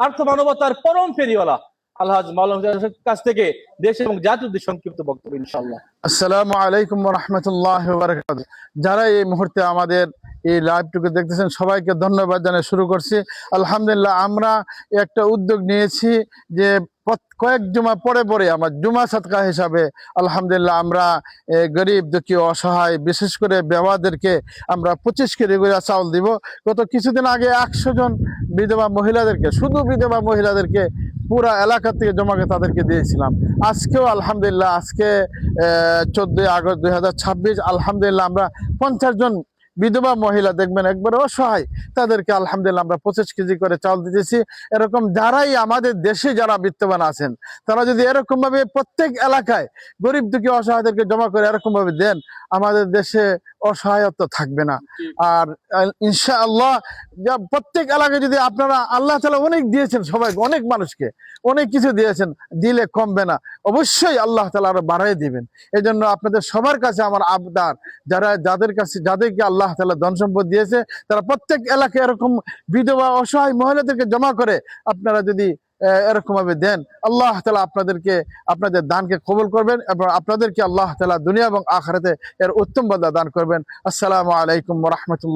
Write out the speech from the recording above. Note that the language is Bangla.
আর্থ মানবতার পরম ফেরিওয়ালা আলহাজ মাওলানা কাছ থেকে দেশ এবং জাতির উদ্দেশ্যে সংক্ষিপ্ত বক্তব্য ইনশাআল্লাহ। আসসালামু আলাইকুম ওয়া রাহমাতুল্লাহি ওয়া বারাকাতুহু। যারা এই মুহূর্তে আমাদের এই লাইভটুকু দেখতেছেন সবাইকে ধন্যবাদ জানিয়ে শুরু করছি। আলহামদুলিল্লাহ, আমরা একটা উদ্যোগ নিয়েছি যে কয়েক জুমা পরে পরে আমার জুমা সাদকা হিসাবে আলহামদুলিল্লাহ আমরা গরিব দুঃখী অসহায় বিশেষ করে বেওয়াদেরকে আমরা 25 কেজি করে চাউল দিব। গত কিছুদিন আগে 100 জন বিধবা মহিলাদেরকে, শুধু বিধবা মহিলাদেরকে পুরা এলাকা থেকে জমাকে তাদেরকে দিয়েছিলাম। আজকেও আলহামদুলিল্লাহ, আজকে 14 আগস্ট 2026 আলহামদুলিল্লাহ আমরা 50 জন বিধবা মহিলা দেখবেন একবারে অসহায়, তাদেরকে আলহামদুলিল্লাহ আমরা 25 কেজি করে চাউল দিতেছি। এরকম যারাই আমাদের দেশে যারা বিত্তবান আছেন তারা যদি এরকম ভাবে প্রত্যেক এলাকায় গরিব দুঃখী অসহায়দেরকে জমা করে এরকম ভাবে দেন, আমাদের দেশে অসহায়ত্ব থাকবে না। আর ইনশাআল্লাহ প্রত্যেক এলাকায় যদি আপনারা, আল্লাহ তাআলা অনেক দিয়েছেন সবাইকে, অনেক মানুষকে অনেক কিছু দিয়েছেন, দিলে কমবে না, অবশ্যই আল্লাহ তাআলা আরো বাড়াই দিবেন। এই জন্য আপনাদের সবার কাছে আমার আবদার, যাদেরকে আল্লাহ তাআলা ধন সম্পদ দিয়েছে তারা প্রত্যেক এলাকায় এরকম বিধবা অসহায় মহিলাদেরকে জমা করে আপনারা যদি এরকম ভাবে দেন, আল্লাহ তাআলা আপনাদের দানকে কবুল করবেন এবং আপনাদেরকে আল্লাহ তাআলা দুনিয়া এবং আখিরাতে এর উত্তম বদলা দান করবেন। আসসালামু আলাইকুম ওয়া রাহমাতুল্লাহ।